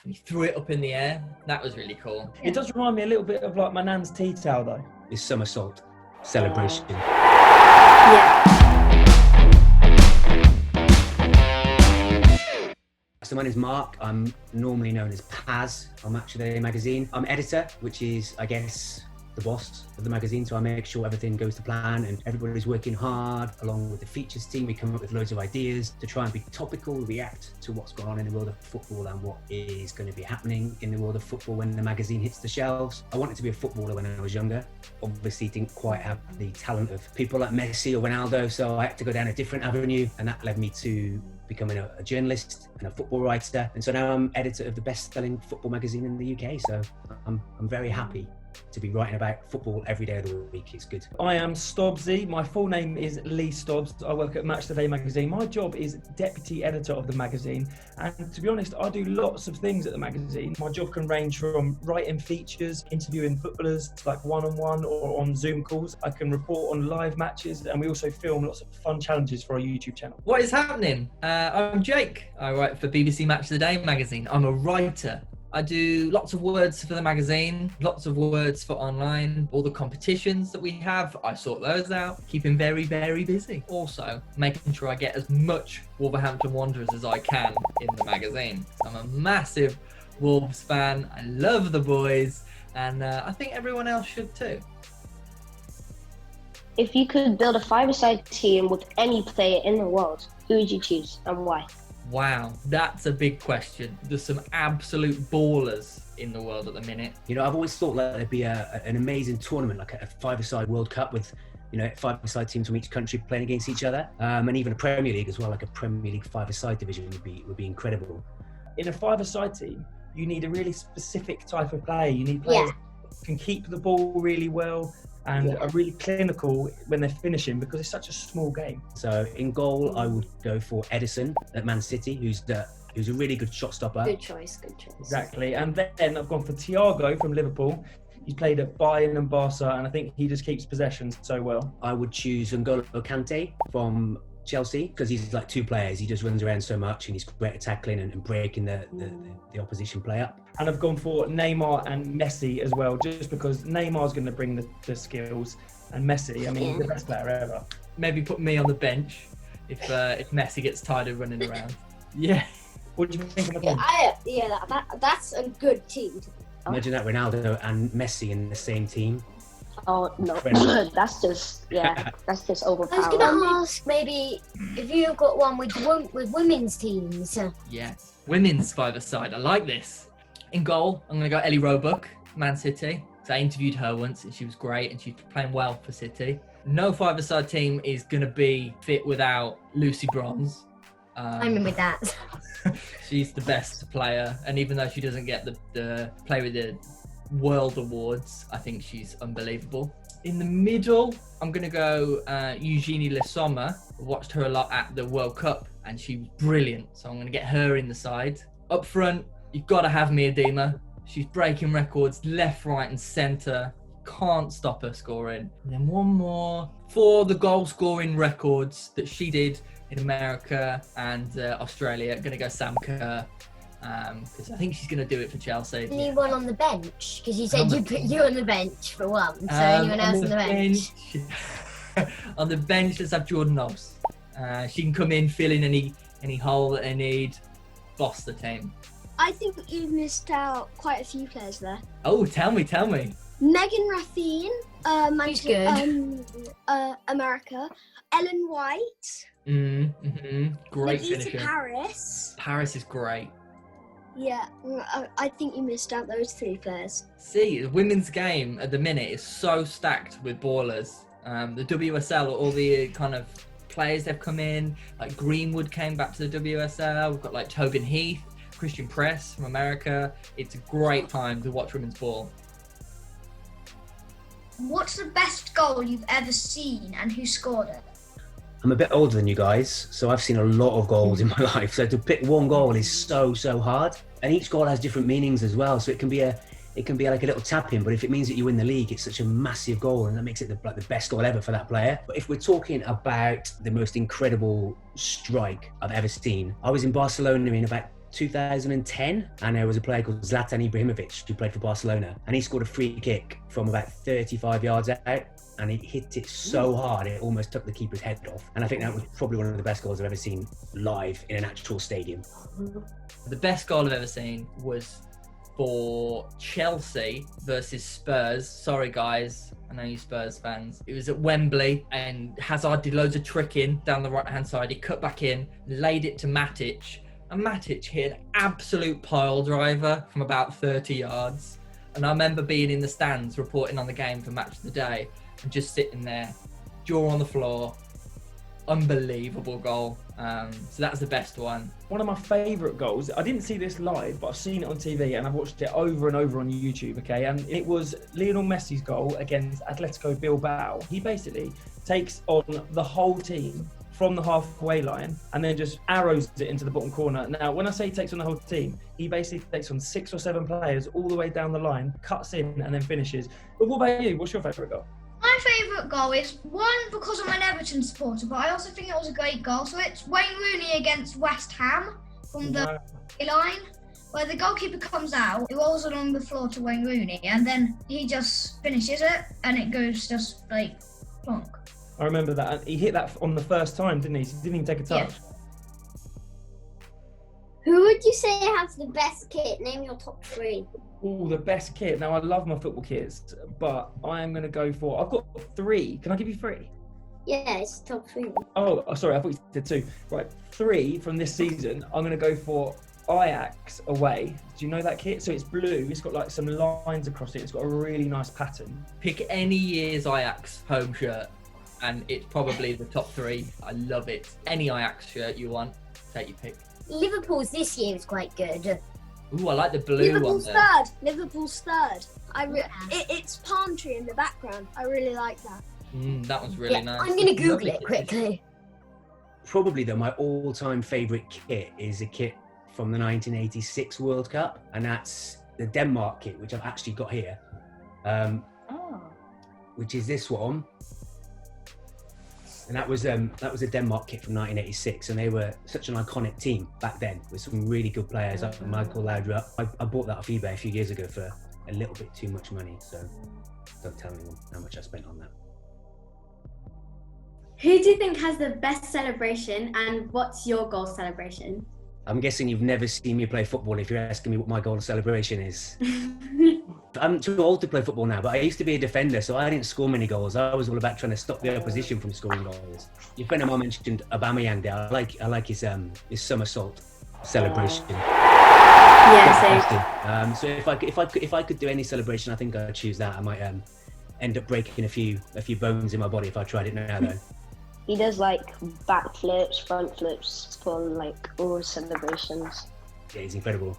and he threw it up in the air. That was really cool. It does remind me a little bit of like my nan's tea towel though. This somersault celebration. Yeah. So my name is Mark. I'm normally known as Paz on Match of the Day magazine. I'm editor, which is, I guess, the boss of the magazine. So I make sure everything goes to plan and everybody's working hard along with the features team. We come up with loads of ideas to try and be topical, react to what's going on in the world of football and what is going to be happening in the world of football when the magazine hits the shelves. I wanted to be a footballer when I was younger. Obviously didn't quite have the talent of people like Messi or Ronaldo, so I had to go down a different avenue, and that led me to becoming a journalist and a football writer. And so now I'm editor of the best-selling football magazine in the UK. So I'm very happy to be writing about football every day of the week. It's good. I am Stobbsy. My full name is Lee Stobbs. I work at Match Today magazine. My job is deputy editor of the magazine. And to be honest, I do lots of things at the magazine. My job can range from writing features, interviewing footballers like one-on-one or on Zoom calls. I can report on live matches, and we also film lots of fun challenges for our YouTube channel. What is happening? I'm Jake. I write for BBC Match of the Day magazine. I'm a writer. I do lots of words for the magazine, lots of words for online. All the competitions that we have, I sort those out, keeping very, very busy. Also, making sure I get as much Wolverhampton Wanderers as I can in the magazine. I'm a massive Wolves fan. I love the boys, and I think everyone else should too. If you could build a five-a-side team with any player in the world, who would you choose and why? Wow, that's a big question. There's some absolute ballers in the world at the minute. You know, I've always thought that there'd be an amazing tournament, like a five-a-side World Cup with, you know, five-a-side teams from each country playing against each other, and even a Premier League as well, like a Premier League five-a-side division would be incredible. In a five-a-side team, you need a really specific type of player. You need players who can keep the ball really well and are really clinical when they're finishing, because it's such a small game. So in goal, I would go for Edison at Man City, who's a really good shot stopper. Good choice. Exactly. And then I've gone for Thiago from Liverpool. He's played at Bayern and Barca, and I think he just keeps possession so well. I would choose N'Golo Kante from Chelsea, because he's like two players. He just runs around so much and he's great at tackling and breaking the opposition play up. And I've gone for Neymar and Messi as well, just because Neymar's going to bring the skills, and Messi, I mean, the best player ever. Maybe put me on the bench if Messi gets tired of running around. Yeah. What do you think of the That's a good team. Imagine that, Ronaldo and Messi in the same team. Oh no, that's just overpowering. I was gonna ask maybe if you've got one with women's teams. Yes, women's five-a-side. I like this. In goal, I'm gonna go Ellie Roebuck, Man City. So I interviewed her once and she was great and she's playing well for City. No five-a-side team is gonna be fit without Lucy Bronze. I'm in with that. She's the best player, and even though she doesn't get the play with the World Awards, I think she's unbelievable. In the middle, I'm going to go Eugenie Le Sommer. I watched her a lot at the World Cup and she was brilliant, so I'm going to get her in the side. Up front, you've got to have Motd. She's breaking records left, right and centre. Can't stop her scoring. And then one more for the goal scoring records that she did in America and Australia. I'm going to go Sam Kerr. Because I think she's going to do it for Chelsea. Anyone on the bench? Because you said you'd put you on the bench for one. So anyone else on the bench? On the bench, let's have Jordan Nobbs. She can come in, fill in any hole that they need, boss the team. I think you've missed out quite a few players there. Oh, tell me. Megan Rapinoe, America. Ellen White. Great Nikita finisher. Paris is great. Yeah, I think you missed out those three players. See, the women's game at the minute is so stacked with ballers. The WSL, all the kind of players they've come in, like Greenwood came back to the WSL. We've got like Tobin Heath, Christian Press from America. It's a great time to watch women's ball. What's the best goal you've ever seen and who scored it? I'm a bit older than you guys, so I've seen a lot of goals in my life. So to pick one goal is so hard, and each goal has different meanings as well. So it can be like a little tap in, but if it means that you win the league, it's such a massive goal, and that makes it the best goal ever for that player. But if we're talking about the most incredible strike I've ever seen, I was in Barcelona in about 2010, and there was a player called Zlatan Ibrahimovic who played for Barcelona, and he scored a free kick from about 35 yards out, and he hit it so hard it almost took the keeper's head off. And I think that was probably one of the best goals I've ever seen live in an actual stadium. The best goal I've ever seen was for Chelsea versus Spurs. Sorry guys, I know you Spurs fans. It was at Wembley, and Hazard did loads of tricking down the right hand side. He cut back in, laid it to Matic, and Matic hit an absolute pile driver from about 30 yards. And I remember being in the stands reporting on the game for Match of the Day and just sitting there, jaw on the floor. Unbelievable goal. So that's the best one. One of my favourite goals, I didn't see this live, but I've seen it on TV and I've watched it over and over on YouTube, okay? And it was Lionel Messi's goal against Atletico Bilbao. He basically takes on the whole team from the halfway line and then just arrows it into the bottom corner. Now, when I say he takes on the whole team, he basically takes on 6 or 7 players all the way down the line, cuts in and then finishes. But what about you? What's your favourite goal? My favourite goal is one because I'm an Everton supporter, but I also think it was a great goal. So it's Wayne Rooney against West Ham from the line, where the goalkeeper comes out, it rolls along the floor to Wayne Rooney, and then he just finishes it, and it goes just like plonk. I remember that. He hit that on the first time, didn't he? He didn't even take a touch. Yeah. Who would you say has the best kit? Name your top 3. Oh, the best kit. Now, I love my football kits, but I am going to go for... I've got 3. Can I give you 3? Yeah, it's top 3. Oh, sorry, I thought you did 2. Right, 3 from this season. I'm going to go for Ajax away. Do you know that kit? So it's blue. It's got like some lines across it. It's got a really nice pattern. Pick any year's Ajax home shirt, and it's probably the top 3. I love it. Any Ajax shirt you want, take your pick. Liverpool's this year is quite good. Ooh, I like the blue Liverpool's one there. third. Liverpool's third. It's palm tree in the background. I really like that. That one's really nice. I'm going to Google it quickly. Probably though, my all-time favourite kit is a kit from the 1986 World Cup, and that's the Denmark kit, which I've actually got here, which is this one. And that was a Denmark kit from 1986, and they were such an iconic team back then with some really good players like Michael Laudrup. I bought that off eBay a few years ago for a little bit too much money, so don't tell anyone how much I spent on that. Who do you think has the best celebration, and what's your goal celebration? I'm guessing you've never seen me play football if you're asking me what my goal celebration is. I'm too old to play football now, but I used to be a defender, so I didn't score many goals. I was all about trying to stop the opposition from scoring goals. Your friend of mine mentioned Aubameyang there. I like his somersault celebration. Yeah, same. So if I could do any celebration, I think I'd choose that. I might end up breaking a few bones in my body if I tried it now though. He does like back flips, front flips for like all celebrations. Yeah, he's incredible.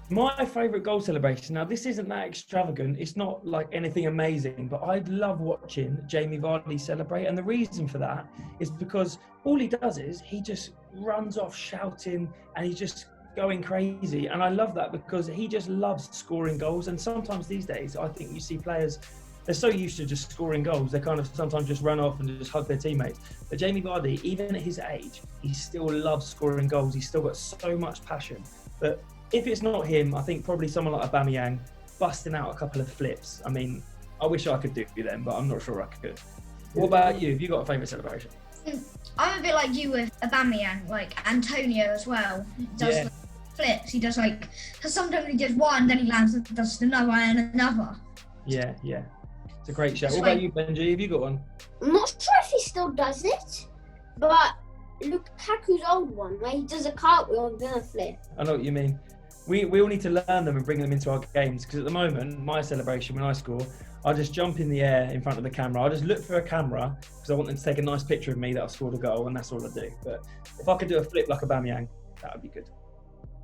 My favourite goal celebration, now this isn't that extravagant, it's not like anything amazing, but I love watching Jamie Vardy celebrate, and the reason for that is because all he does is he just runs off shouting and he's just going crazy, and I love that because he just loves scoring goals. And sometimes these days I think you see players, they're so used to just scoring goals, they kind of sometimes just run off and just hug their teammates. But Jamie Vardy, even at his age, he still loves scoring goals. He's still got so much passion. But if it's not him, I think probably someone like Aubameyang busting out a couple of flips. I mean, I wish I could do them, but I'm not sure I could. What about you? Have you got a favourite celebration? I'm a bit like you with Aubameyang, like Antonio as well. He does the flips. He does like, sometimes he does one, then he lands, does another and another. Yeah. It's a great show. What about you, Benji? Have you got one? I'm not sure if he still does it, but Lukaku's old one, where he does a cartwheel and then a flip. I know what you mean. We all need to learn them and bring them into our games, because at the moment, my celebration when I score, I just jump in the air in front of the camera. I just look for a camera because I want them to take a nice picture of me that I've scored a goal, and that's all I do. But if I could do a flip like Aubameyang, that would be good.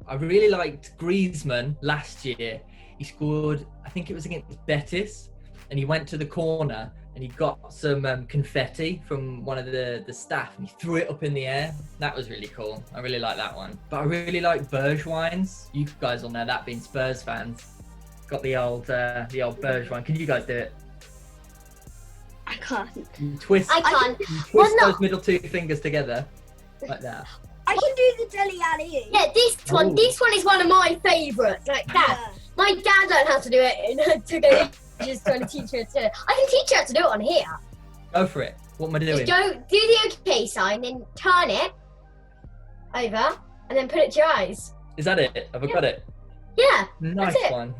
I really liked Griezmann last year. He scored, I think it was against Betis, and he went to the corner and he got some confetti from one of the staff and he threw it up in the air. That was really cool. I really like that one. But I really like Bergwijn's. You guys will know that, being Spurs fans. Got the old Bergwijn. Can you guys do it? I can't. You twist I can't. those middle 2 fingers together like that. I can do the Deli Ali. Yeah, this one is one of my favourites. Like that. My dad learned how to do it and it took ages trying to teach her to do it. I can teach you how to do it on here. Go for it. What am I doing? Just go do the OK sign, then turn it over, and then put it to your eyes. Is that it? Have I got it? Yeah. Nice that's it. one.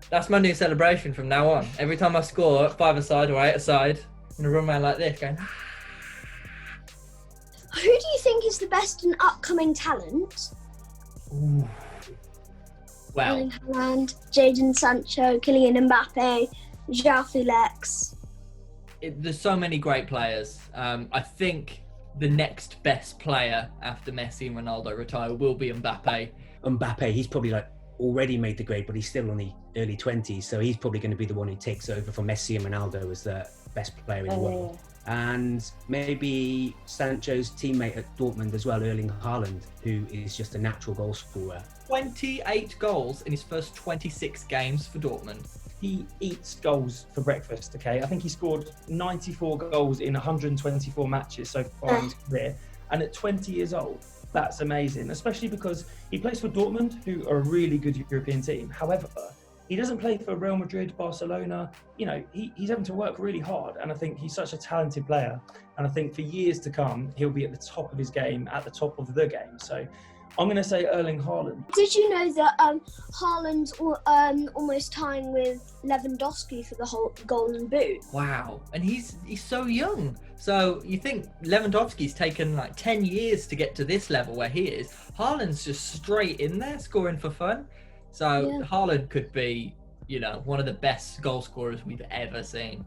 That's my new celebration from now on. Every time I score, 5-a-side or 8-a-side, I'm going to run around like this going... Who do you think is the best and upcoming talent? Ooh. Well, Erling Haaland, Jadon Sancho, Kylian Mbappe, João Felix. there's so many great players. I think the next best player after Messi and Ronaldo retire will be Mbappe. Mbappe, he's probably like already made the grade, but he's still only early 20s, so he's probably going to be the one who takes over from Messi and Ronaldo as the best player in the world. And maybe Sancho's teammate at Dortmund as well, Erling Haaland, who is just a natural goal scorer. 28 goals in his first 26 games for Dortmund. He eats goals for breakfast, okay? I think he scored 94 goals in 124 matches so far in his career. And at 20 years old, that's amazing, especially because he plays for Dortmund, who are a really good European team. However, he doesn't play for Real Madrid, Barcelona. You know, he's having to work really hard, and I think he's such a talented player. And I think for years to come, he'll be at the top of his game, at the top of the game. So I'm going to say Erling Haaland. Did you know that Haaland's almost tying with Lewandowski for the whole Golden Boot? Wow. And he's so young. So you think Lewandowski's taken like 10 years to get to this level where he is. Haaland's just straight in there scoring for fun. So Haaland could be, you know, one of the best goal scorers we've ever seen.